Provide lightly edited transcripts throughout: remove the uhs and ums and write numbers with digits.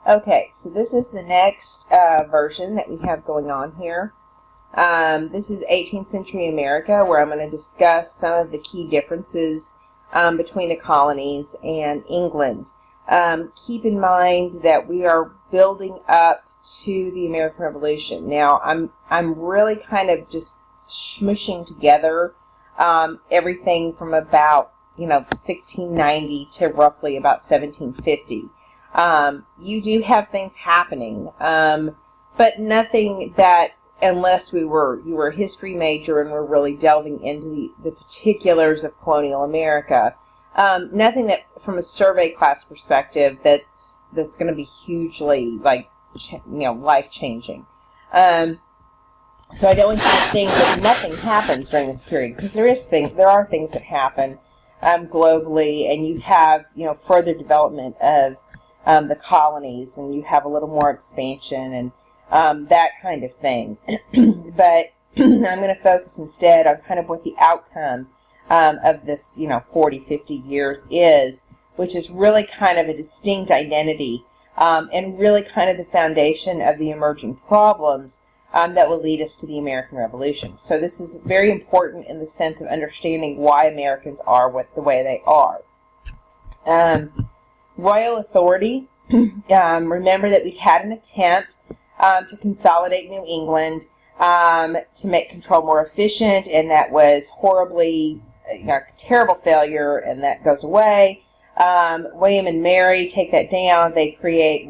Okay, so this is the next version that we have going on here. This is 18th century America, where I'm going to discuss some of the key differences between the colonies and England. Keep in mind that we are building up to the American Revolution. Now, I'm really kind of just smushing together everything from about 1690 to roughly about 1750. You do have things happening, but nothing that, unless you were a history major and were really delving into the particulars of colonial America, nothing that, from a survey class perspective, that's going to be hugely life changing. So I don't want you to think that nothing happens during this period, because there are things that happen globally, and you have further development of the colonies, and you have a little more expansion and that kind of thing. But I'm going to focus instead on kind of what the outcome of this 40, 50 years is, which is really kind of a distinct identity and really kind of the foundation of the emerging problems that will lead us to the American Revolution. So this is very important in the sense of understanding why Americans are the way they are. Royal authority. Remember that we had an attempt to consolidate New England to make control more efficient, and that was horribly, terrible failure, and that goes away. William and Mary take that down. They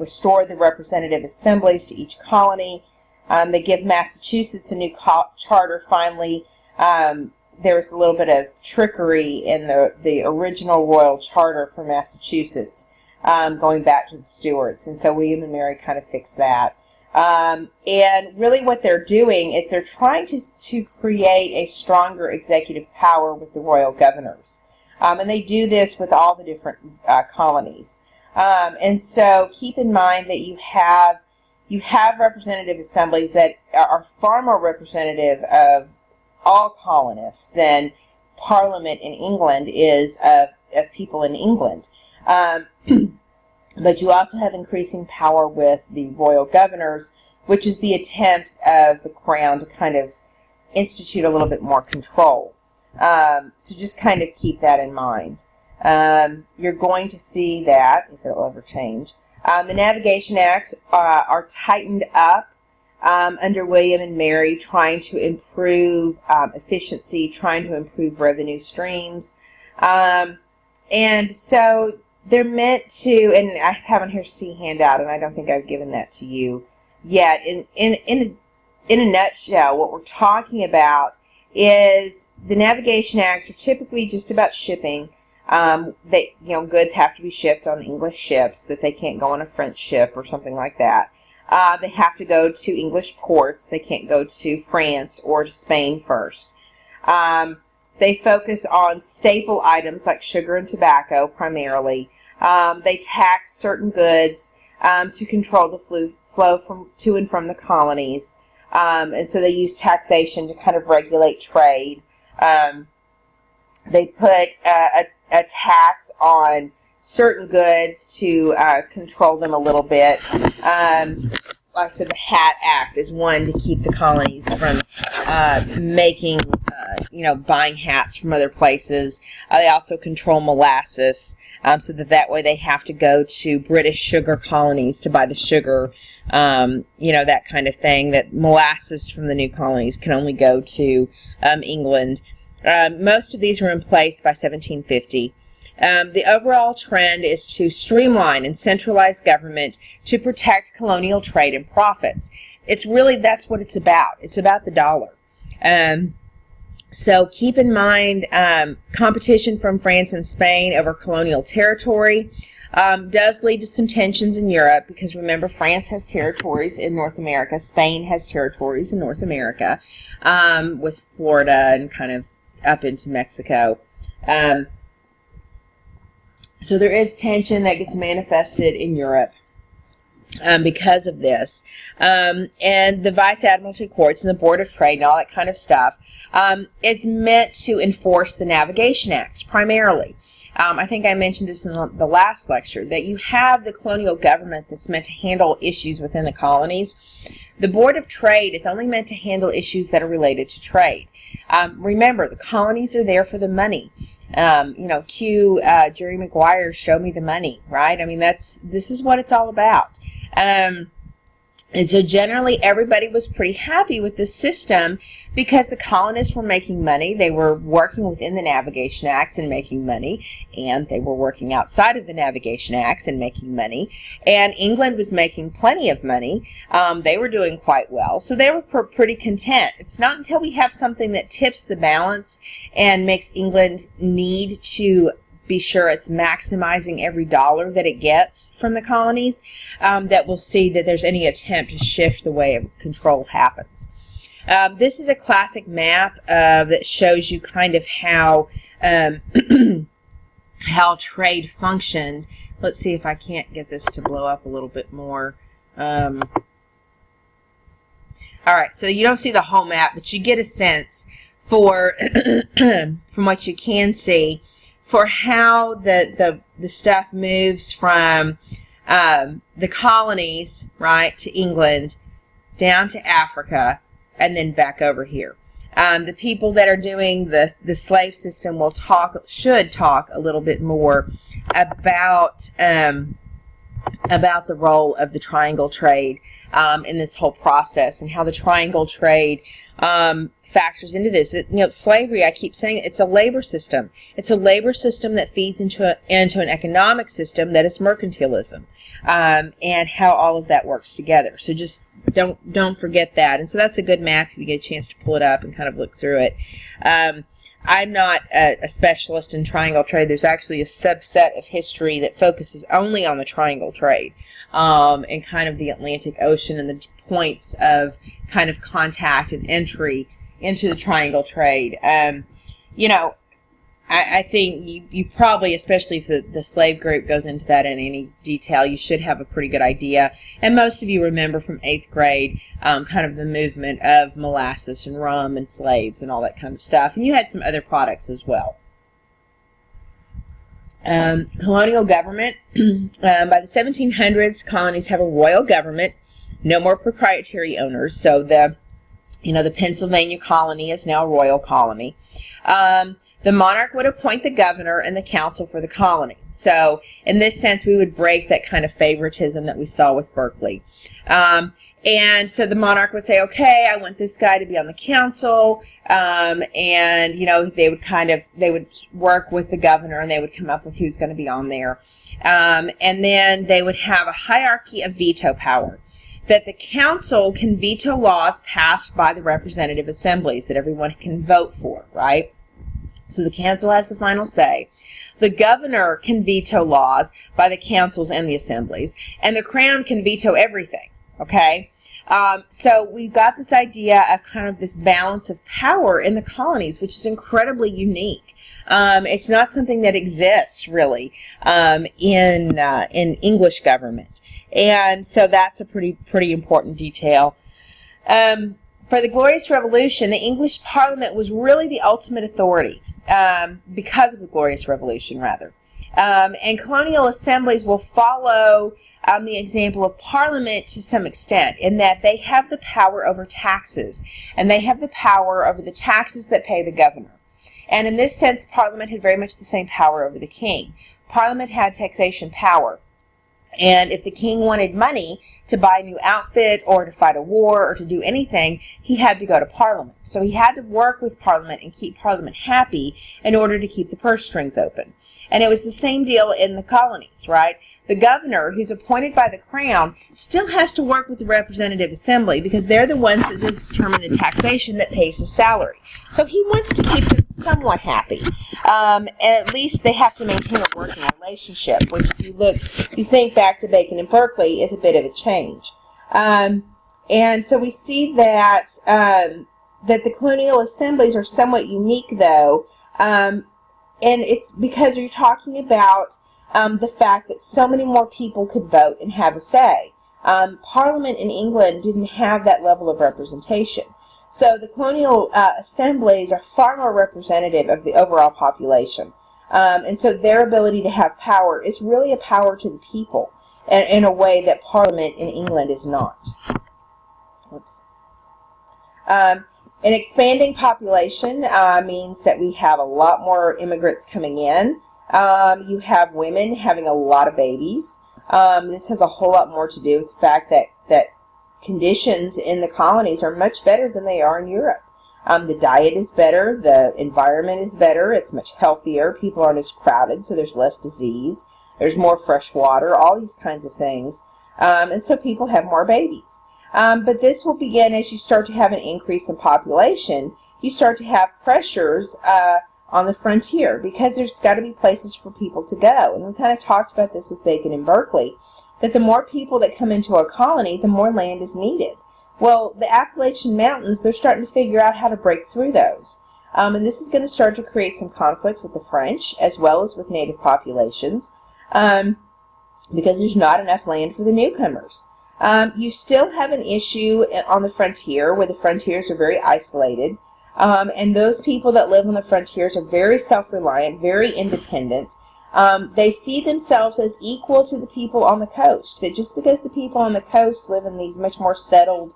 restore the representative assemblies to each colony. They give Massachusetts a new charter finally. There was a little bit of trickery in the original royal charter for Massachusetts, going back to the Stuarts, and so William and Mary kind of fixed that. And really what they're doing is they're trying to create a stronger executive power with the royal governors. And they do this with all the different colonies. And so keep in mind that you have representative assemblies that are far more representative of all colonists than Parliament in England is of people in England. But you also have increasing power with the royal governors, which is the attempt of the crown to kind of institute a little bit more control. So just kind of keep that in mind. You're going to see that, if it'll ever change. The Navigation Acts are tightened up under William and Mary, trying to improve efficiency, trying to improve revenue streams. And so they're meant to, and I have on here C handout, and I don't think I've given that to you yet. In a nutshell, what we're talking about is the Navigation Acts are typically just about shipping. Goods have to be shipped on English ships, that they can't go on a French ship or something like that. They have to go to English ports. They can't go to France or to Spain first. They focus on staple items like sugar and tobacco primarily. They tax certain goods to control the flow to and from the colonies. And so they use taxation to kind of regulate trade. They put a tax on certain goods to control them a little bit. Like I said, the Hat Act is one to keep the colonies from making, buying hats from other places. They also control molasses, so that way they have to go to British sugar colonies to buy the sugar, that kind of thing. That molasses from the new colonies can only go to England. Most of these were in place by 1750. The overall trend is to streamline and centralize government to protect colonial trade and profits. That's what it's about. It's about the dollar. So keep in mind competition from France and Spain over colonial territory does lead to some tensions in Europe, because remember, France has territories in North America. Spain has territories in North America, with Florida and kind of up into Mexico. So there is tension that gets manifested in Europe because of this. And the Vice Admiralty Courts and the Board of Trade and all that kind of stuff is meant to enforce the Navigation Acts primarily. I think I mentioned this in the last lecture, that you have the colonial government that's meant to handle issues within the colonies. The Board of Trade is only meant to handle issues that are related to trade. Remember, the colonies are there for the money. Cue Jerry Maguire, Show Me the Money, right? I mean, this is what it's all about. And so generally everybody was pretty happy with this system because the colonists were making money. They were working within the Navigation Acts and making money, and they were working outside of the Navigation Acts and making money. And England was making plenty of money. They were doing quite well, so they were pretty content. It's not until we have something that tips the balance and makes England need to be sure it's maximizing every dollar that it gets from the colonies, that we'll see that there's any attempt to shift the way control happens. This is a classic map that shows you kind of how how trade functioned. Let's see if I can't get this to blow up a little bit more. All right, so you don't see the whole map, but you get a sense for from what you can see for how the stuff moves from the colonies, right, to England, down to Africa, and then back over here. The people that are doing the slave system should talk a little bit more about the role of the triangle trade in this whole process, and how the triangle trade factors into this. Slavery, I keep saying, it's a labor system. It's a labor system that feeds into an economic system that is mercantilism, and how all of that works together. So just don't forget that. And so that's a good map if you get a chance to pull it up and kind of look through it. I'm not a specialist in triangle trade. There's actually a subset of history that focuses only on the triangle trade, and kind of the Atlantic Ocean and the points of kind of contact and entry into the triangle trade. I think you probably, especially if the slave group goes into that in any detail, you should have a pretty good idea. And most of you remember from 8th grade kind of the movement of molasses and rum and slaves and all that kind of stuff. And you had some other products as well. Colonial government. By the 1700s, colonies have a royal government. No more proprietary owners. So the Pennsylvania colony is now a royal colony. The monarch would appoint the governor and the council for the colony. So in this sense, we would break that kind of favoritism that we saw with Berkeley. And so the monarch would say, okay, I want this guy to be on the council. And, they would work with the governor and they would come up with who's going to be on there. And then they would have a hierarchy of veto power. That the council can veto laws passed by the representative assemblies that everyone can vote for, right? So the council has the final say. The governor can veto laws by the councils and the assemblies, and the crown can veto everything, okay? So we've got this idea of kind of this balance of power in the colonies, which is incredibly unique. It's not something that exists, really, in English government. And so that's a pretty important detail. For the Glorious Revolution, the English Parliament was really the ultimate authority, because of the Glorious Revolution, rather. And colonial assemblies will follow the example of Parliament to some extent, in that they have the power over taxes, and they have the power over the taxes that pay the governor. And in this sense, Parliament had very much the same power over the king. Parliament had taxation power. And if the king wanted money to buy a new outfit or to fight a war or to do anything, he had to go to Parliament. So he had to work with Parliament and keep Parliament happy in order to keep the purse strings open. And it was the same deal in the colonies, right? The governor, who's appointed by the crown, still has to work with the representative assembly because they're the ones that determine the taxation that pays his salary. So he wants to keep them somewhat happy. And at least they have to maintain a working relationship, which if you think back to Bacon and Berkeley, is a bit of a change. And so we see that that the colonial assemblies are somewhat unique, though, and it's because you're talking about the fact that so many more people could vote and have a say. Parliament in England didn't have that level of representation. So the colonial assemblies are far more representative of the overall population. And so their ability to have power is really a power to the people in a way that Parliament in England is not. Oops. An expanding population means that we have a lot more immigrants coming in. You have women having a lot of babies. This has a whole lot more to do with the fact that conditions in the colonies are much better than they are in Europe. The diet is better, the environment is better, it's much healthier, people aren't as crowded, so there's less disease, there's more fresh water, all these kinds of things. And so people have more babies. But this will begin as you start to have an increase in population. You start to have pressures on the frontier because there's got to be places for people to go. And we kind of talked about this with Bacon and Berkeley, that the more people that come into a colony, the more land is needed. Well, the Appalachian Mountains, they're starting to figure out how to break through those. And this is going to start to create some conflicts with the French as well as with native populations because there's not enough land for the newcomers. You still have an issue on the frontier where the frontiers are very isolated. And those people that live on the frontiers are very self-reliant, very independent. They see themselves as equal to the people on the coast. That just because the people on the coast live in these much more settled,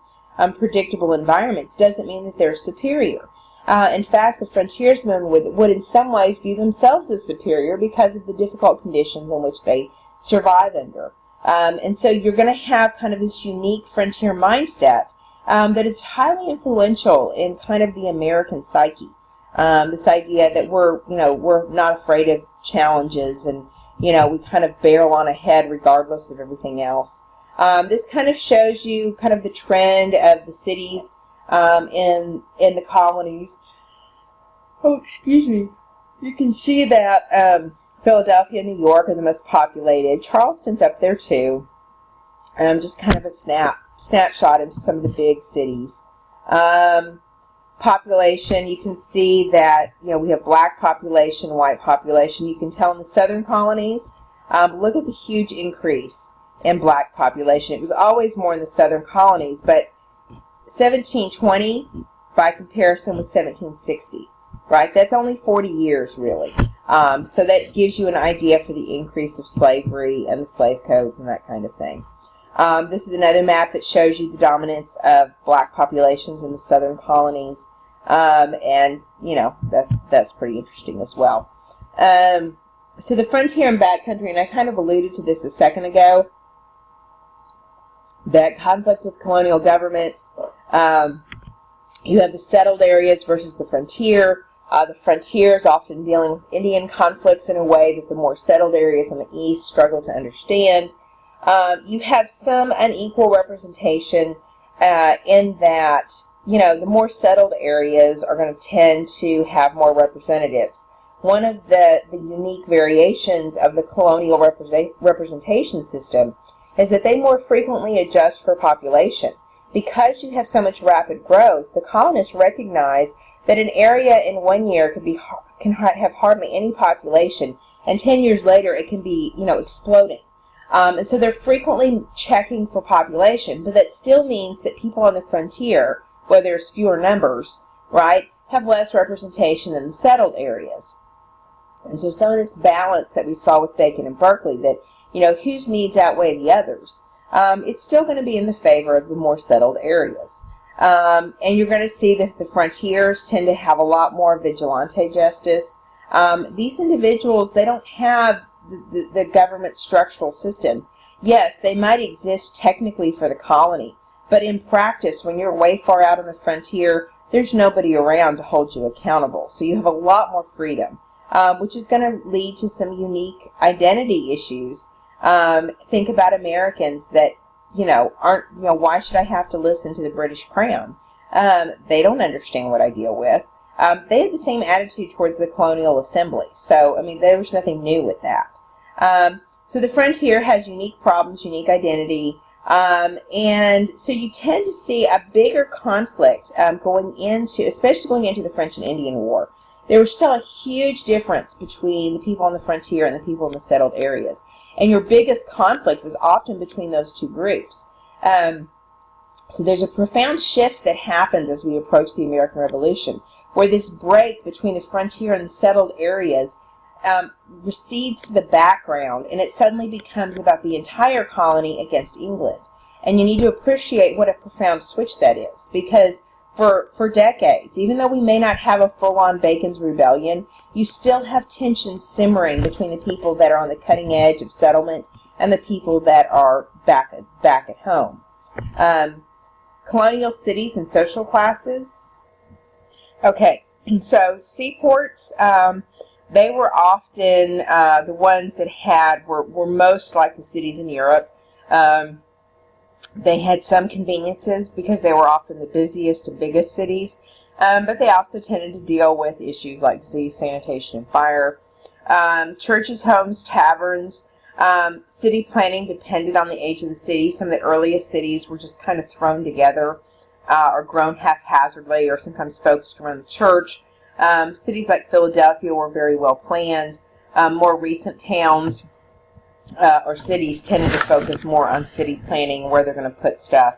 predictable environments doesn't mean that they're superior. In fact, the frontiersmen would in some ways view themselves as superior because of the difficult conditions in which they survive under. And so you're going to have kind of this unique frontier mindset that is highly influential in kind of the American psyche. This idea that we're not afraid of challenges and, we kind of barrel on ahead regardless of everything else. This kind of shows you kind of the trend of the cities in the colonies. Oh, excuse me. You can see that Philadelphia and New York are the most populated. Charleston's up there too. Just kind of a snapshot into some of the big cities. Population, you can see that we have black population, white population. You can tell in the southern colonies. Look at the huge increase in black population. It was always more in the southern colonies, but 1720 by comparison with 1760, right? That's only 40 years really. So that gives you an idea for the increase of slavery and the slave codes and that kind of thing. This is another map that shows you the dominance of black populations in the southern colonies. And, that's pretty interesting as well. So the frontier and backcountry, and I kind of alluded to this a second ago, that conflicts with colonial governments, you have the settled areas versus the frontier. The frontier is often dealing with Indian conflicts in a way that the more settled areas on the east struggle to understand. You have some unequal representation in that, the more settled areas are going to tend to have more representatives. One of the unique variations of the colonial representation system is that they more frequently adjust for population. Because you have so much rapid growth, the colonists recognize that an area in 1 year can have hardly any population, and 10 years later it can be, exploding. And so they're frequently checking for population, but that still means that people on the frontier, where there's fewer numbers, right, have less representation than the settled areas. And so some of this balance that we saw with Bacon and Berkeley, that, whose needs outweigh the others, it's still going to be in the favor of the more settled areas. And you're going to see that the frontiers tend to have a lot more vigilante justice. These individuals, they don't have the government structural systems. Yes, they might exist technically for the colony, but in practice, when you're way far out on the frontier, there's nobody around to hold you accountable. So you have a lot more freedom, which is going to lead to some unique identity issues. Think about Americans that, aren't, why should I have to listen to the British Crown? They don't understand what I deal with. They had the same attitude towards the colonial assembly. So, there was nothing new with that. So the frontier has unique problems, unique identity. And so you tend to see a bigger conflict especially going into the French and Indian War. There was still a huge difference between the people on the frontier and the people in the settled areas. And your biggest conflict was often between those two groups. So there's a profound shift that happens as we approach the American Revolution, where this break between the frontier and the settled areas recedes to the background, and it suddenly becomes about the entire colony against England. And you need to appreciate what a profound switch that is, because for decades, even though we may not have a full-on Bacon's Rebellion, you still have tensions simmering between the people that are on the cutting edge of settlement and the people that are back at home. Colonial cities and social classes. Okay, so seaports, they were often the ones that were most like the cities in Europe. They had some conveniences because they were often the busiest and biggest cities, but they also tended to deal with issues like disease, sanitation, and fire. Churches, homes, taverns. City planning depended on the age of the city. Some of the earliest cities were just kind of thrown together or grown haphazardly or sometimes focused around the church. Cities like Philadelphia were very well planned. More recent towns or cities tended to focus more on city planning, where they're going to put stuff.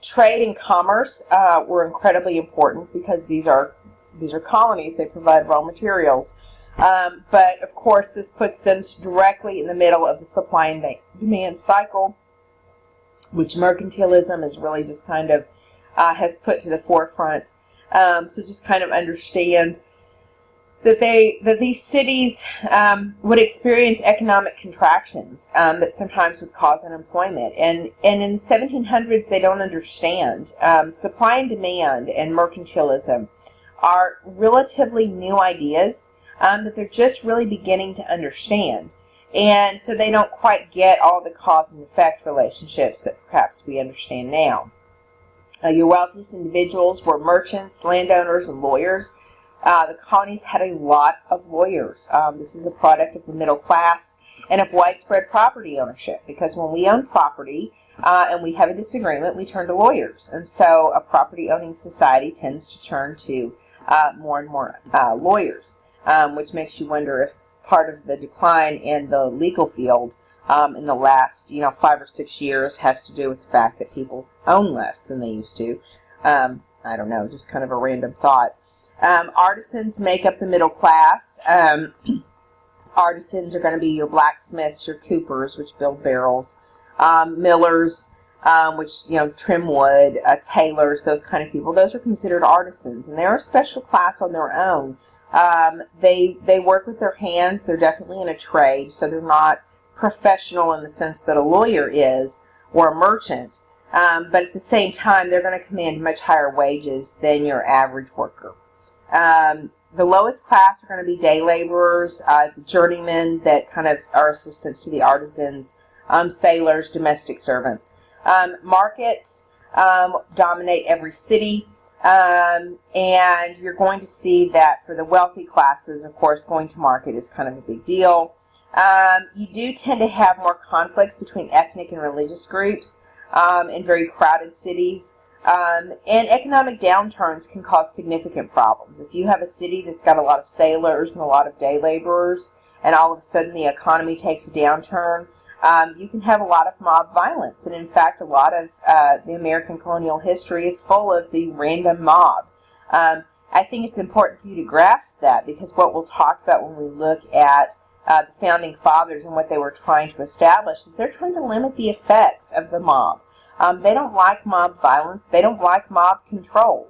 Trade and commerce were incredibly important because these are colonies. They provide raw materials. But, of course, this puts them directly in the middle of the supply and demand cycle, which mercantilism is really just kind of has put to the forefront. So just kind of understand that these cities would experience economic contractions that sometimes would cause unemployment. And in the 1700s, they don't understand. Supply and demand and mercantilism are relatively new ideas that they're just really beginning to understand. And so they don't quite get all the cause and effect relationships that perhaps we understand now. Your wealthiest individuals were merchants, landowners, and lawyers. The colonies had a lot of lawyers. This is a product of the middle class and of widespread property ownership, because when we own property and we have a disagreement, we turn to lawyers. And so a property-owning society tends to turn to more and more lawyers, which makes you wonder if part of the decline in the legal field in the last 5 or 6 years has to do with the fact that people own less than they used to. I don't know, just kind of a random thought. Artisans make up the middle class. Artisans are going to be your blacksmiths, your coopers, which build barrels, millers, which trim wood, tailors, those kind of people. Those are considered artisans, and they're a special class on their own. They work with their hands. They're definitely in a trade, so they're not professional in the sense that a lawyer is or a merchant. But at the same time, they're going to command much higher wages than your average worker. The lowest class are going to be day laborers, the journeymen that kind of are assistants to the artisans, sailors, domestic servants. Markets dominate every city, and you're going to see that for the wealthy classes, of course, going to market is kind of a big deal. You do tend to have more conflicts between ethnic and religious groups in very crowded cities. And economic downturns can cause significant problems. If you have a city that's got a lot of sailors and a lot of day laborers, and all of a sudden the economy takes a downturn, you can have a lot of mob violence. And in fact, a lot of the American colonial history is full of the random mob. I think it's important for you to grasp that, because what we'll talk about when we look at the Founding Fathers and what they were trying to establish is they're trying to limit the effects of the mob. They don't like mob violence. They don't like mob control.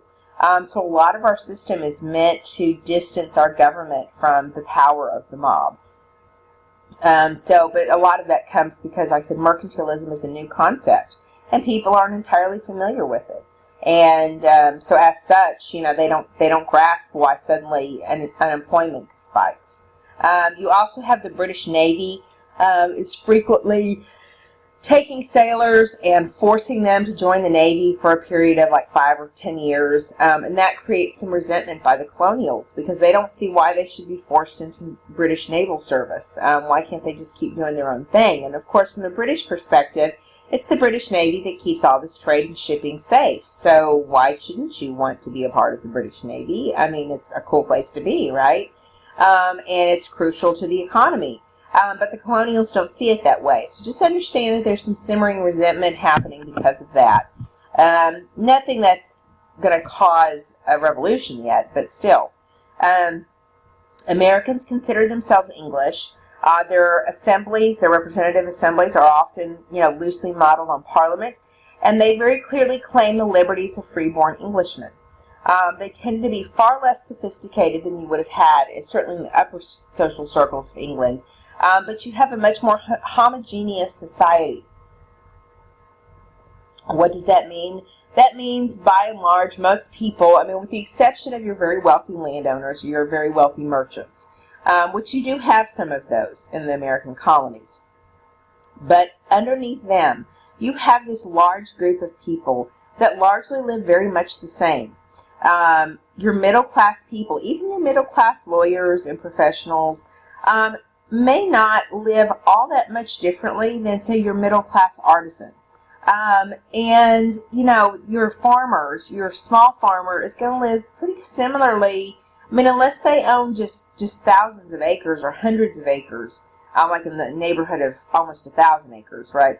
So a lot of our system is meant to distance our government from the power of the mob. But a lot of that comes because, like I said, mercantilism is a new concept, and people aren't entirely familiar with it. And so as such, they don't grasp why suddenly unemployment spikes. You also have the British Navy is frequently taking sailors and forcing them to join the Navy for a period of like 5 or 10 years. And that creates some resentment by the colonials, because they don't see why they should be forced into British naval service. Why can't they just keep doing their own thing? And of course, from the British perspective, it's the British Navy that keeps all this trade and shipping safe. So why shouldn't you want to be a part of the British Navy? I mean, it's a cool place to be, right? And it's crucial to the economy. But the colonials don't see it that way. So just understand that there's some simmering resentment happening because of that. Nothing that's going to cause a revolution yet, but still. Americans consider themselves English. Their assemblies, their representative assemblies, are often, loosely modeled on Parliament, and they very clearly claim the liberties of freeborn Englishmen. They tend to be far less sophisticated than you would have had, certainly in the upper social circles of England, but you have a much more homogeneous society. What does that mean? That means, by and large, most people, with the exception of your very wealthy landowners, your very wealthy merchants, which you do have some of those in the American colonies. But underneath them, you have this large group of people that largely live very much the same. Your middle-class people, even your middle-class lawyers and professionals, may not live all that much differently than, say, your middle-class artisan. And, your farmers, your small farmer is going to live pretty similarly. Unless they own just thousands of acres or hundreds of acres, like in the neighborhood of almost 1,000 acres, right?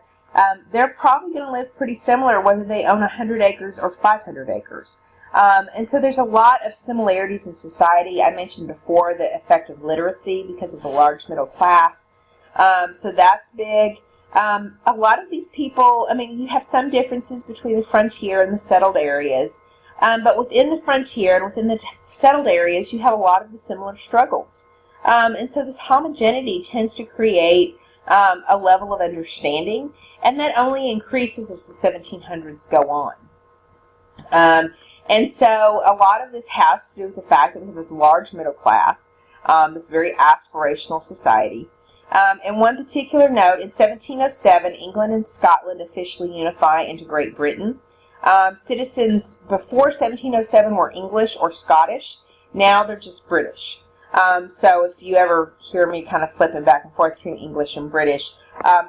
They're probably going to live pretty similar whether they own 100 acres or 500 acres. And so there's a lot of similarities in society. I mentioned before the effect of literacy because of the large middle class. So that's big. A lot of these people, you have some differences between the frontier and the settled areas, but within the frontier and within the settled areas, you have a lot of the similar struggles. And so this homogeneity tends to create a level of understanding, and that only increases as the 1700s go on. And so a lot of this has to do with the fact that we have this large middle class, this very aspirational society. And one particular note, in 1707, England and Scotland officially unify into Great Britain. Citizens before 1707 were English or Scottish. Now they're just British. So if you ever hear me kind of flipping back and forth between English and British,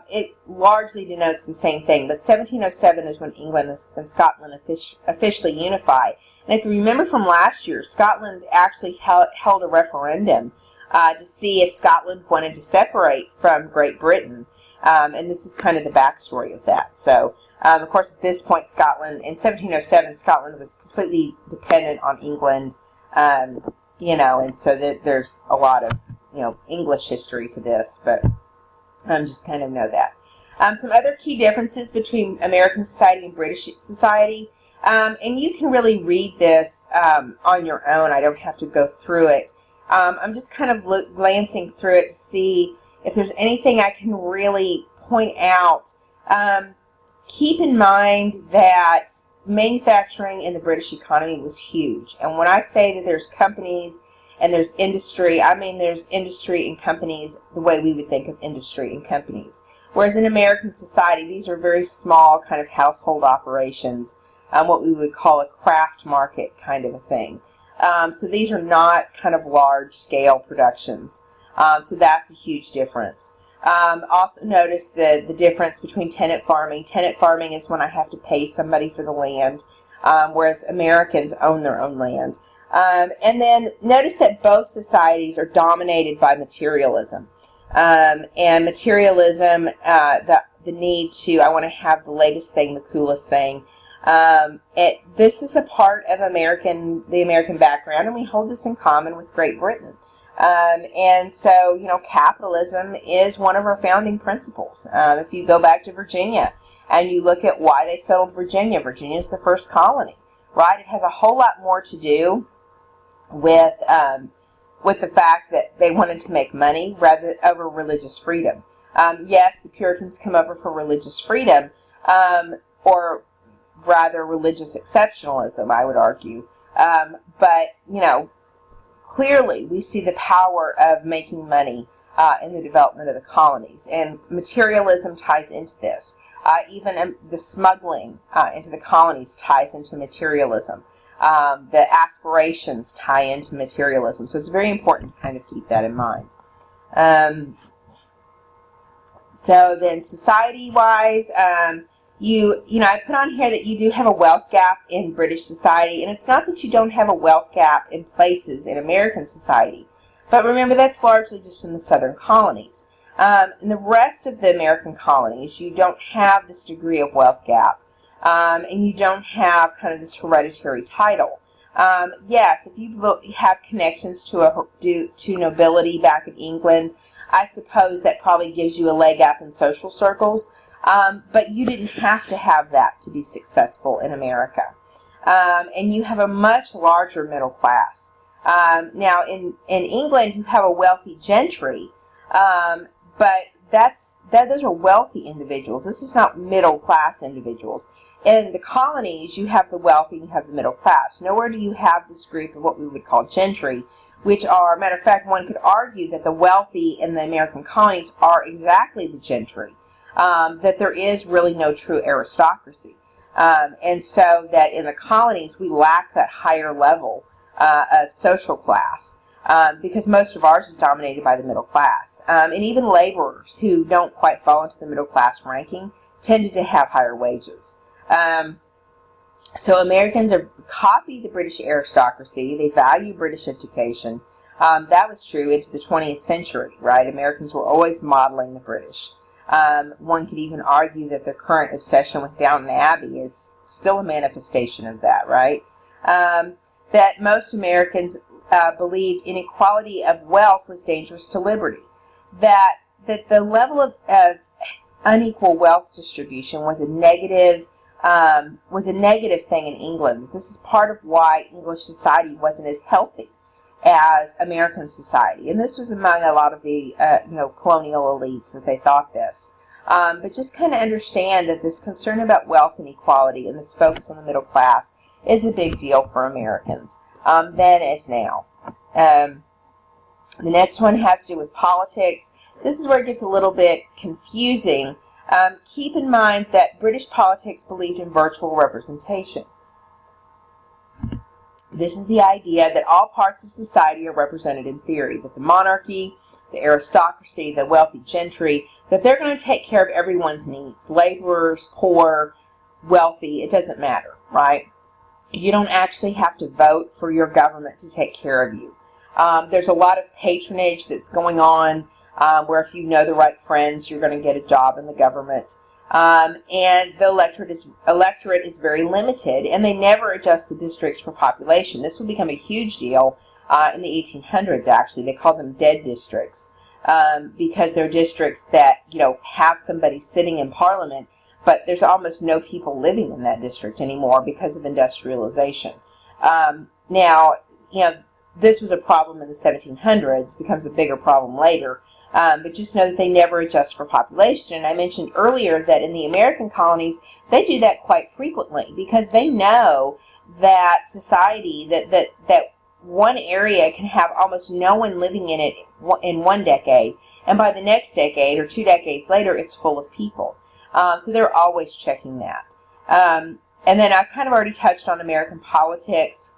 it largely denotes the same thing. But 1707 is when England and Scotland officially unify. And if you remember from last year, Scotland actually held a referendum to see if Scotland wanted to separate from Great Britain. And this is kind of the backstory of that. So, of course, at this point, in 1707, Scotland was completely dependent on England, and so there's a lot of, English history to this, but just kind of know that. Some other key differences between American society and British society, and you can really read this on your own. I don't have to go through it. I'm just kind of glancing through it to see if there's anything I can really point out. Keep in mind that manufacturing in the British economy was huge. And when I say that there's companies and there's industry, I mean there's industry and companies the way we would think of industry and companies. Whereas in American society, these are very small kind of household operations, what we would call a craft market kind of a thing. So these are not kind of large-scale productions. So that's a huge difference. Also notice the difference between tenant farming. Tenant farming is when I have to pay somebody for the land, whereas Americans own their own land. And then notice that both societies are dominated by materialism. And materialism, the need to, I want to have the latest thing, the coolest thing. This is a part of the American background, and we hold this in common with Great Britain. And so, capitalism is one of our founding principles. If you go back to Virginia and you look at why they settled Virginia, Virginia is the first colony, right? It has a whole lot more to do with the fact that they wanted to make money rather over religious freedom. Yes, the Puritans come over for religious freedom, or rather religious exceptionalism, I would argue. But, clearly we see the power of making money in the development of the colonies. And materialism ties into this. Even the smuggling into the colonies ties into materialism. The aspirations tie into materialism. So it's very important to kind of keep that in mind. So then society-wise, I put on here that you do have a wealth gap in British society, and it's not that you don't have a wealth gap in places in American society, but remember that's largely just in the southern colonies. In the rest of the American colonies, you don't have this degree of wealth gap, and you don't have kind of this hereditary title. Yes, if you have connections to nobility back in England, I suppose that probably gives you a leg up in social circles. But you didn't have to have that to be successful in America. And you have a much larger middle class. Now, in England, you have a wealthy gentry, but those are wealthy individuals. This is not middle class individuals. In the colonies, you have the wealthy and you have the middle class. Nowhere do you have this group of what we would call gentry, which are, matter of fact, one could argue that the wealthy in the American colonies are exactly the gentry, that there is really no true aristocracy. And so that in the colonies, we lack that higher level of social class, because most of ours is dominated by the middle class. And even laborers who don't quite fall into the middle class ranking tended to have higher wages. So Americans copy the British aristocracy. They value British education. That was true into the 20th century, right? Americans were always modeling the British. One could even argue that their current obsession with Downton Abbey is still a manifestation of that, right? That most Americans believed inequality of wealth was dangerous to liberty. That the level of unequal wealth distribution was a negative thing in England. This is part of why English society wasn't as healthy as American society. And this was among a lot of the colonial elites that they thought this. But just kind of understand that this concern about wealth and equality and this focus on the middle class is a big deal for Americans, then as now. The next one has to do with politics. This is where it gets a little bit confusing. Keep in mind that British politics believed in virtual representation. This is the idea that all parts of society are represented in theory, that the monarchy, the aristocracy, the wealthy gentry, that they're going to take care of everyone's needs, laborers, poor, wealthy, it doesn't matter, right? You don't actually have to vote for your government to take care of you. There's a lot of patronage that's going on, where if you know the right friends, you're going to get a job in the government. And the electorate is very limited, and they never adjust the districts for population. This would become a huge deal in the 1800s, actually. They call them dead districts, because they're districts that, have somebody sitting in Parliament, but there's almost no people living in that district anymore because of industrialization. Now, this was a problem in the 1700s, becomes a bigger problem later. But just know that they never adjust for population. And I mentioned earlier that in the American colonies, they do that quite frequently because they know that society, that one area can have almost no one living in it in one decade, and by the next decade or 2 decades later, it's full of people. So they're always checking that. And then I've kind of already touched on American politics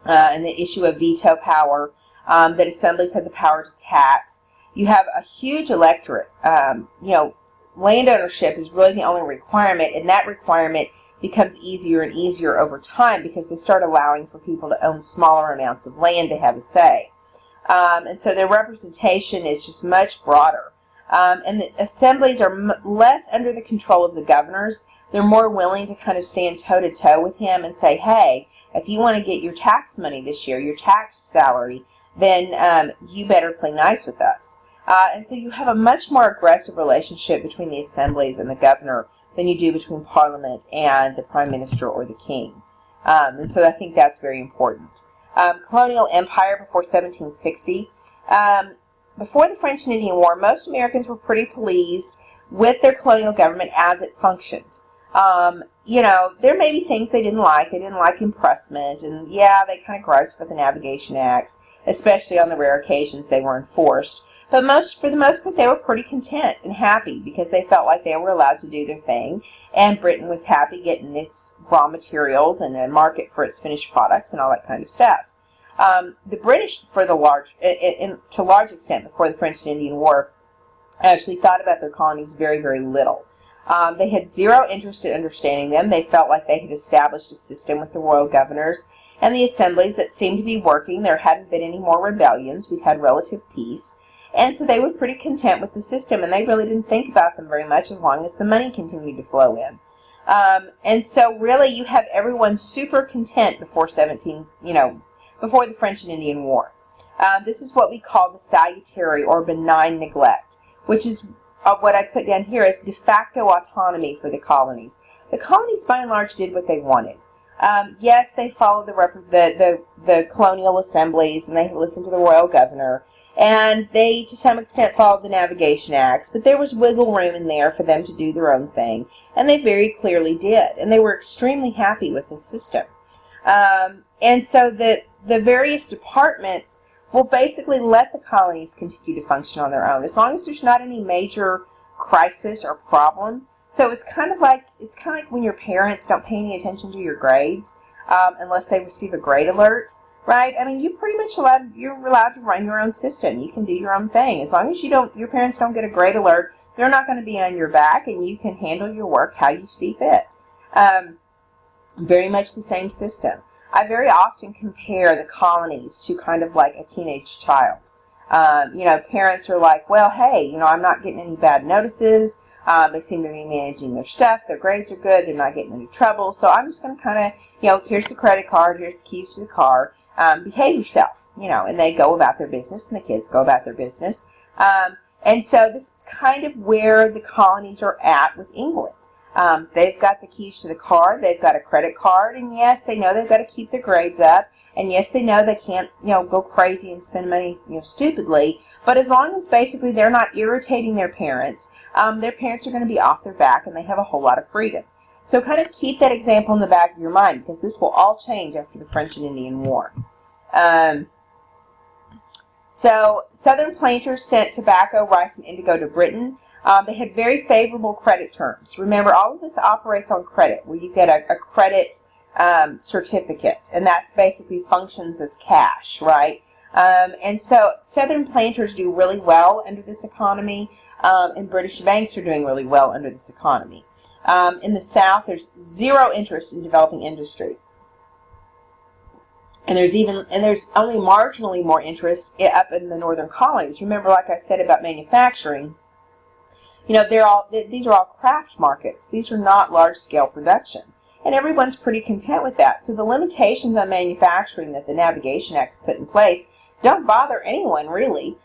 and the issue of veto power, that assemblies had the power to tax. You have a huge electorate. Land ownership is really the only requirement, and that requirement becomes easier and easier over time because they start allowing for people to own smaller amounts of land to have a say. And so their representation is just much broader. And the assemblies are less under the control of the governors. They're more willing to kind of stand toe-to-toe with him and say, hey, if you want to get your tax money this year, your tax salary, then you better play nice with us. And so you have a much more aggressive relationship between the assemblies and the governor than you do between Parliament and the Prime Minister or the King. And so I think that's very important. Colonial empire before 1760. Before the French and Indian War, most Americans were pretty pleased with their colonial government as it functioned. There may be things they didn't like. They didn't like impressment, and they kind of griped about the Navigation Acts, especially on the rare occasions they were enforced. But for the most part, they were pretty content and happy because they felt like they were allowed to do their thing, and Britain was happy getting its raw materials and a market for its finished products and all that kind of stuff. The British, to a large extent before the French and Indian War, actually thought about their colonies very, very little. They had zero interest in understanding them. They felt like they had established a system with the royal governors and the assemblies that seemed to be working. There hadn't been any more rebellions. We'd had relative peace. And so they were pretty content with the system, and they really didn't think about them very much as long as the money continued to flow in. And so really you have everyone super content before before the French and Indian War. This is what we call the salutary or benign neglect, which is what I put down here as de facto autonomy for the colonies. The colonies, by and large, did what they wanted. Yes, they followed the colonial assemblies, and they listened to the royal governor, and they, to some extent, followed the Navigation Acts, but there was wiggle room in there for them to do their own thing, and they very clearly did, and they were extremely happy with the system. And so the various departments will basically let the colonies continue to function on their own, as long as there's not any major crisis or problem. So it's kind of like when your parents don't pay any attention to your grades unless they receive a grade alert, right? I mean, you're allowed to run your own system. You can do your own thing as long as your parents don't get a grade alert. They're not going to be on your back, and you can handle your work how you see fit. Very much the same system. I very often compare the colonies to kind of like a teenage child. Parents are like, well, hey, I'm not getting any bad notices. They seem to be managing their stuff. Their grades are good. They're not getting into trouble. So I'm just going to kind of, here's the credit card. Here's the keys to the car. Behave yourself, and they go about their business, and the kids go about their business. And so this is kind of where the colonies are at with England. They've got the keys to the car. They've got a credit card. And yes, they know they've got to keep their grades up. And yes, they know they can't, go crazy and spend money, stupidly. But as long as basically they're not irritating their parents are going to be off their back, and they have a whole lot of freedom. So kind of keep that example in the back of your mind, because this will all change after the French and Indian War. So Southern planters sent tobacco, rice, and indigo to Britain. They had very favorable credit terms. Remember, all of this operates on credit, where you get a credit certificate, and that's basically functions as cash, right? And so Southern planters do really well under this economy, and British banks are doing really well under this economy. In the South, there's zero interest in developing industry. And there's only marginally more interest up in the northern colonies. Remember, like I said about manufacturing, these are all craft markets. These are not large-scale production. And everyone's pretty content with that. So the limitations on manufacturing that the Navigation Acts put in place don't bother anyone, really,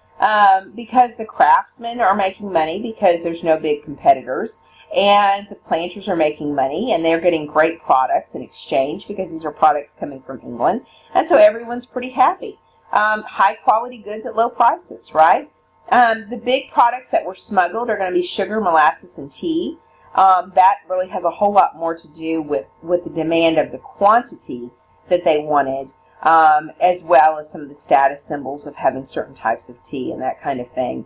because the craftsmen are making money because there's no big competitors, and the planters are making money, and they're getting great products in exchange because these are products coming from England. And so everyone's pretty happy. High-quality goods at low prices, right? The big products that were smuggled are going to be sugar, molasses, and tea. That really has a whole lot more to do with the demand of the quantity that they wanted, as well as some of the status symbols of having certain types of tea and that kind of thing.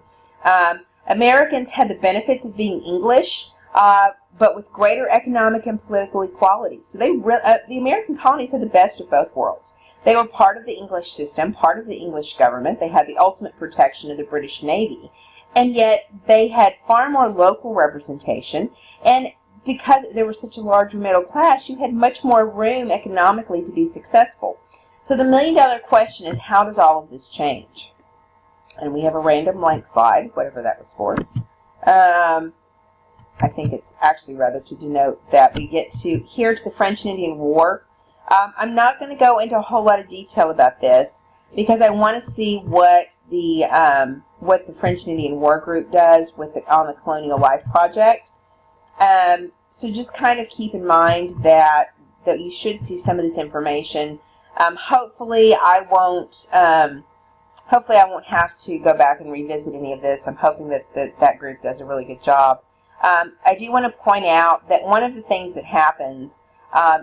Americans had the benefits of being English, but with greater economic and political equality. So the American colonies had the best of both worlds. They were part of the English system, part of the English government. They had the ultimate protection of the British Navy. And yet they had far more local representation. And because there was such a larger middle class, you had much more room economically to be successful. So the million-dollar question is, how does all of this change? And we have a random blank slide, whatever that was for. I think it's actually rather to denote that we get to the French and Indian War. I'm not going to go into a whole lot of detail about this because I want to see what the French and Indian War Group does on the Colonial Life Project. So just kind of keep in mind that you should see some of this information. Hopefully I won't have to go back and revisit any of this. I'm hoping that group does a really good job. I do want to point out that one of the things that happens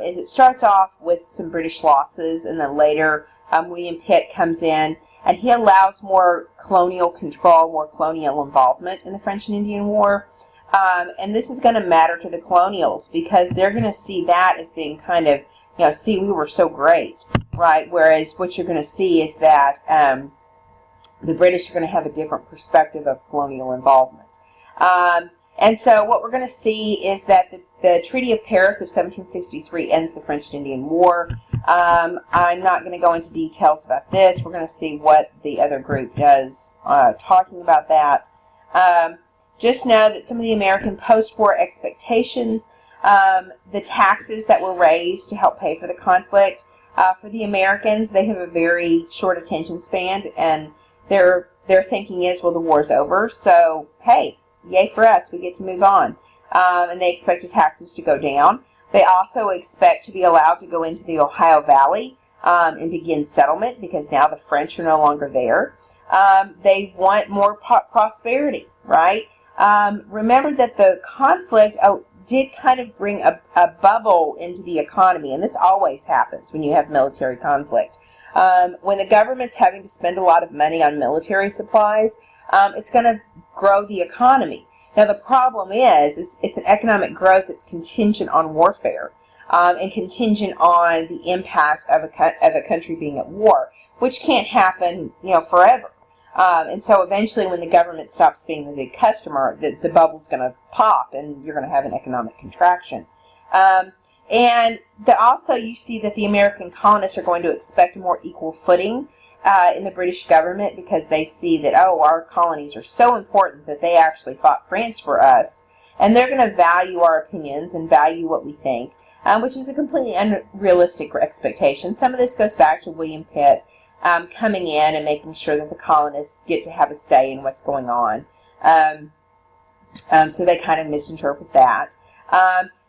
is it starts off with some British losses, and then later William Pitt comes in, and he allows more colonial control, more colonial involvement in the French and Indian War. And this is going to matter to the colonials because they're going to see that as being kind of, see, we were so great, right? Whereas what you're going to see is that the British are going to have a different perspective of colonial involvement. And so what we're going to see is that the Treaty of Paris of 1763 ends the French and Indian War. I'm not going to go into details about this. We're going to see what the other group does talking about that. Just know that some of the American post-war expectations The taxes that were raised to help pay for the conflict, for the Americans, they have a very short attention span, and their thinking is, well, the war's over, so hey, yay for us, we get to move on. And they expect the taxes to go down. They also expect to be allowed to go into the Ohio Valley and begin settlement, because now the French are no longer there. They want more prosperity, right? Remember that the conflict did kind of bring a bubble into the economy, and this always happens when you have military conflict. When the government's having to spend a lot of money on military supplies, it's going to grow the economy. Now, the problem is it's an economic growth that's contingent on warfare, and contingent on the impact of a country being at war, which can't happen, forever. And so eventually, when the government stops being the big customer, the bubble's going to pop, and you're going to have an economic contraction. And also, you see that the American colonists are going to expect a more equal footing in the British government, because they see that, our colonies are so important that they actually fought France for us, and they're going to value our opinions and value what we think, which is a completely unrealistic expectation. Some of this goes back to William Pitt coming in and making sure that the colonists get to have a say in what's going on. So they kind of misinterpret that.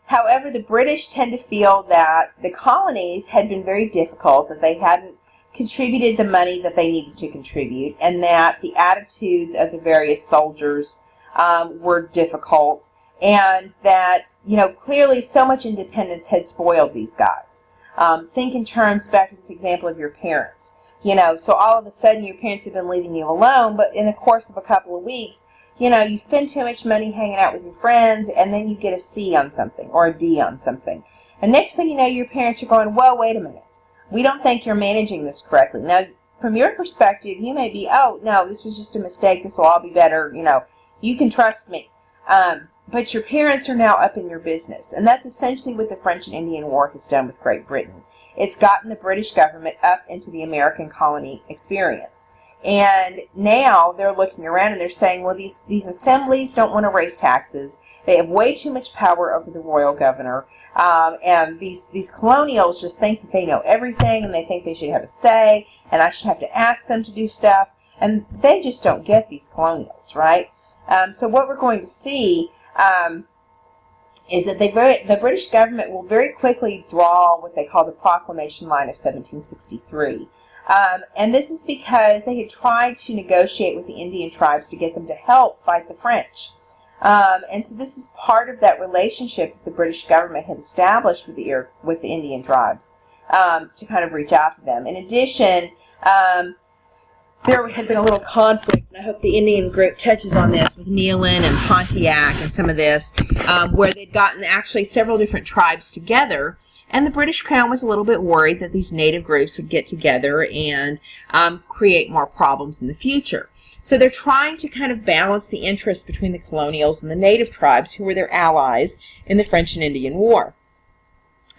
However, the British tend to feel that the colonies had been very difficult, that they hadn't contributed the money that they needed to contribute, and that the attitudes of the various soldiers were difficult, and that, clearly so much independence had spoiled these guys. Think in terms, back to this example of your parents. So all of a sudden your parents have been leaving you alone, but in the course of a couple of weeks, you spend too much money hanging out with your friends, and then you get a C on something or a D on something. And next thing you know, your parents are going, well, wait a minute. We don't think you're managing this correctly. Now, from your perspective, you may be, oh, no, this was just a mistake. This will all be better. You can trust me. But your parents are now up in your business. And that's essentially what the French and Indian War has done with Great Britain. It's gotten the British government up into the American colony experience. And now they're looking around and they're saying, well, these assemblies don't want to raise taxes. They have way too much power over the royal governor. And these colonials just think that they know everything, and they think they should have a say, and I should have to ask them to do stuff. And they just don't get these colonials, right? So what we're going to see is that the British government will very quickly draw what they call the Proclamation Line of 1763. And this is because they had tried to negotiate with the Indian tribes to get them to help fight the French. And so this is part of that relationship that the British government had established with the Indian tribes to kind of reach out to them. In addition, there had been a little conflict, and I hope the Indian group touches on this, with Nealon and Pontiac and some of this, where they'd gotten actually several different tribes together. And the British Crown was a little bit worried that these native groups would get together and create more problems in the future. So they're trying to kind of balance the interests between the colonials and the native tribes, who were their allies in the French and Indian War.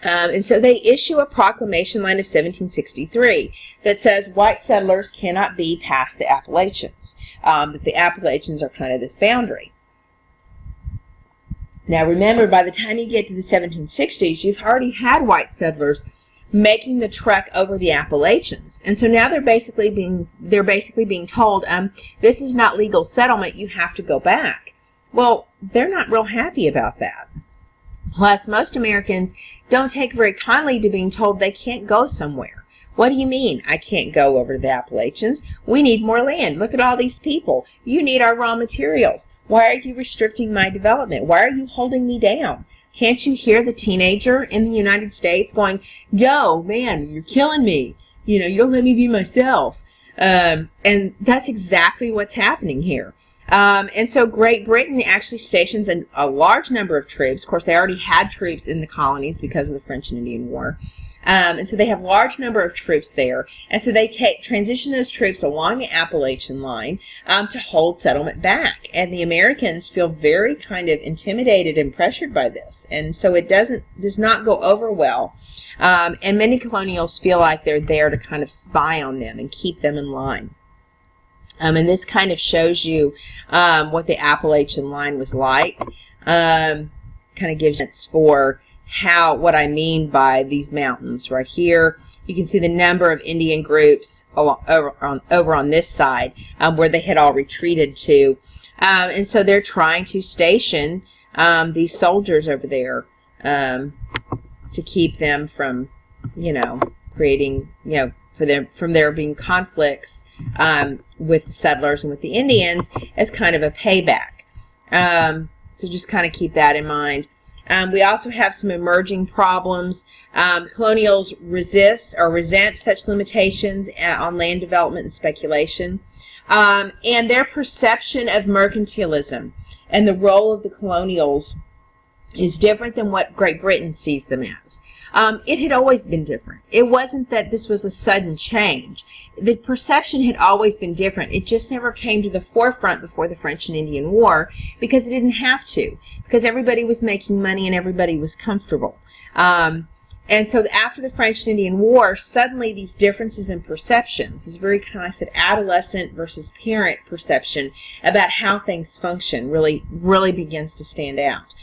And so they issue a proclamation line of 1763 that says white settlers cannot be past the Appalachians, that the Appalachians are kind of this boundary. Now remember, by the time you get to the 1760s, you've already had white settlers making the trek over the Appalachians. And so now they're basically being told, this is not legal settlement, you have to go back. Well, they're not real happy about that. Plus, most Americans don't take very kindly to being told they can't go somewhere. What do you mean, I can't go over to the Appalachians? We need more land. Look at all these people. You need our raw materials. Why are you restricting my development? Why are you holding me down? Can't you hear the teenager in the United States going, yo, man, you're killing me. You don't let me be myself. And that's exactly what's happening here. And so Great Britain actually stations a large number of troops. Of course, they already had troops in the colonies because of the French and Indian War. And so they have a large number of troops there. And so they transition those troops along the Appalachian line to hold settlement back. And the Americans feel very kind of intimidated and pressured by this. And so it does not go over well. And many colonials feel like they're there to kind of spy on them and keep them in line. And this kind of shows you what the Appalachian line was like. kind of gives sense for what I mean by these mountains right here. You can see the number of Indian groups over on this side where they had all retreated to. And so they're trying to station these soldiers over there to keep them from, creating, from there being conflicts with the settlers and with the Indians as kind of a payback. So just kind of keep that in mind. We also have some emerging problems. Colonials resent such limitations on land development and speculation. And their perception of mercantilism and the role of the colonials is different than what Great Britain sees them as. It had always been different. It wasn't that this was a sudden change. The perception had always been different. It just never came to the forefront before the French and Indian War because it didn't have to, because everybody was making money and everybody was comfortable. And so after the French and Indian War, suddenly these differences in perceptions, this very kind of, I said, adolescent versus parent perception about how things function really begins to stand out.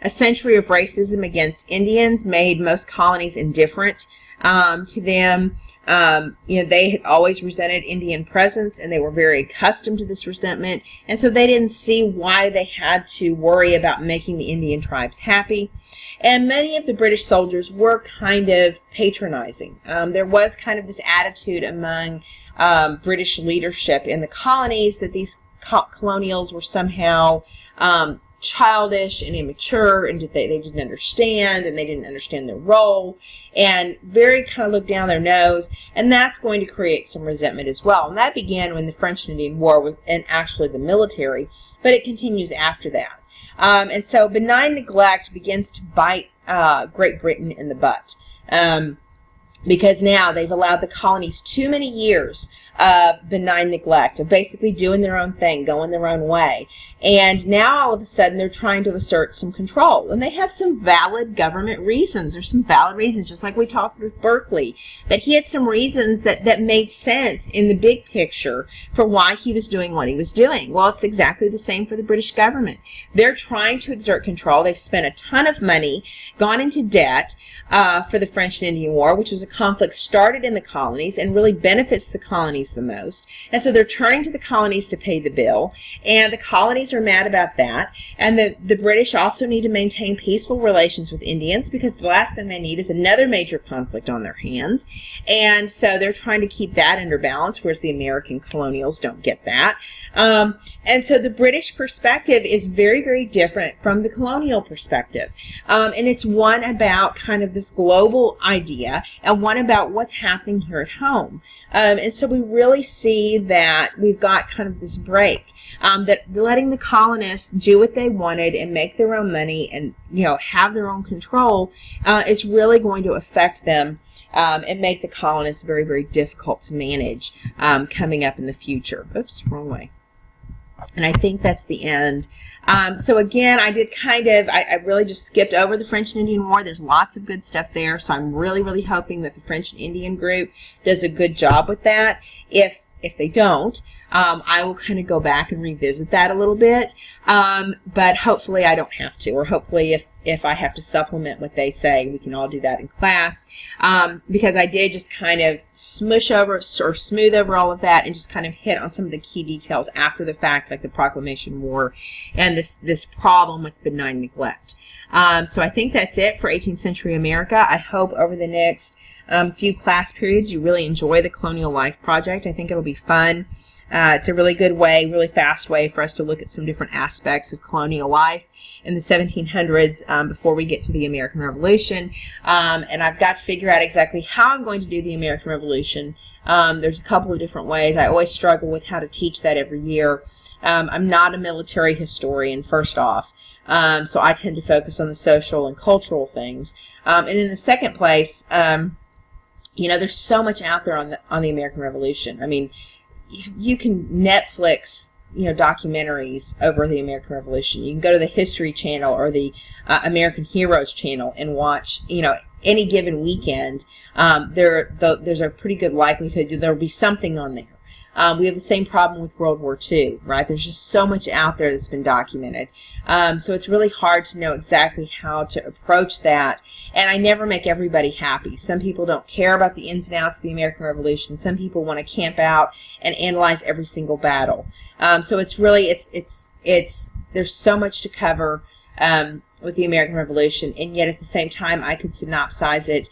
A century of racism against Indians made most colonies indifferent to them. They had always resented Indian presence, and they were very accustomed to this resentment, and so they didn't see why they had to worry about making the Indian tribes happy. And many of the British soldiers were kind of patronizing. There was kind of this attitude among British leadership in the colonies that these colonials were somehow childish and immature, and they didn't understand, and they didn't understand their role, and very kind of looked down their nose, and that's going to create some resentment as well. And that began when the French and Indian War and actually the military, but it continues after that. And so benign neglect begins to bite Great Britain in the butt, because now they've allowed the colonies too many years of benign neglect, of basically doing their own thing, going their own way. And now all of a sudden they're trying to assert some control. And they have some valid government reasons. There's some valid reasons, just like we talked with Berkeley, that he had some reasons that made sense in the big picture for why he was doing what he was doing. Well, it's exactly the same for the British government. They're trying to exert control. They've spent a ton of money, gone into debt for the French and Indian War, which was a conflict started in the colonies and really benefits the colonies the most. And so they're turning to the colonies to pay the bill, and the colonies are mad about that. And the British also need to maintain peaceful relations with Indians, because the last thing they need is another major conflict on their hands. And so they're trying to keep that under balance, whereas the American colonials don't get that. And so the British perspective is very, very different from the colonial perspective. And it's one about kind of this global idea and one about what's happening here at home. And so we really see that we've got kind of this break, that letting the colonists do what they wanted and make their own money and, have their own control is really going to affect them and make the colonists very, very difficult to manage coming up in the future. Oops, wrong way. And I think that's the end. So again, I did I really just skipped over the French and Indian War. There's lots of good stuff there. So I'm really, really hoping that the French and Indian group does a good job with that. If they don't, I will kind of go back and revisit that a little bit. But hopefully I don't have to, or hopefully if I have to supplement what they say, we can all do that in class. Because I did just kind of smush over or smooth over all of that and just kind of hit on some of the key details after the fact, like the Proclamation War and this problem with benign neglect. So I think that's it for 18th century America. I hope over the next few class periods you really enjoy the Colonial Life Project. I think it'll be fun. It's a really good way, really fast way for us to look at some different aspects of colonial life in the 1700s before we get to the American Revolution. And I've got to figure out exactly how I'm going to do the American Revolution. There's a couple of different ways. I always struggle with how to teach that every year. I'm not a military historian, first off, so I tend to focus on the social and cultural things. And in the second place, there's so much out there on the American Revolution. I mean, you can Netflix, documentaries over the American Revolution. You can go to the History Channel or the American Heroes Channel and watch, any given weekend. There's a pretty good likelihood there'll be something on there We have the same problem with World War II, right? There's just so much out there that's been documented. So it's really hard to know exactly how to approach that. And I never make everybody happy. Some people don't care about the ins and outs of the American Revolution. Some people want to camp out and analyze every single battle. So it's really, there's so much to cover with the American Revolution, and yet at the same time I could synopsize it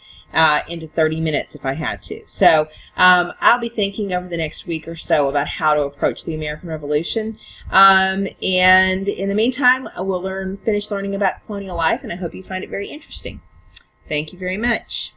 into 30 minutes if I had to. So I'll be thinking over the next week or so about how to approach the American Revolution. And in the meantime, we'll finish learning about colonial life, and I hope you find it very interesting. Thank you very much.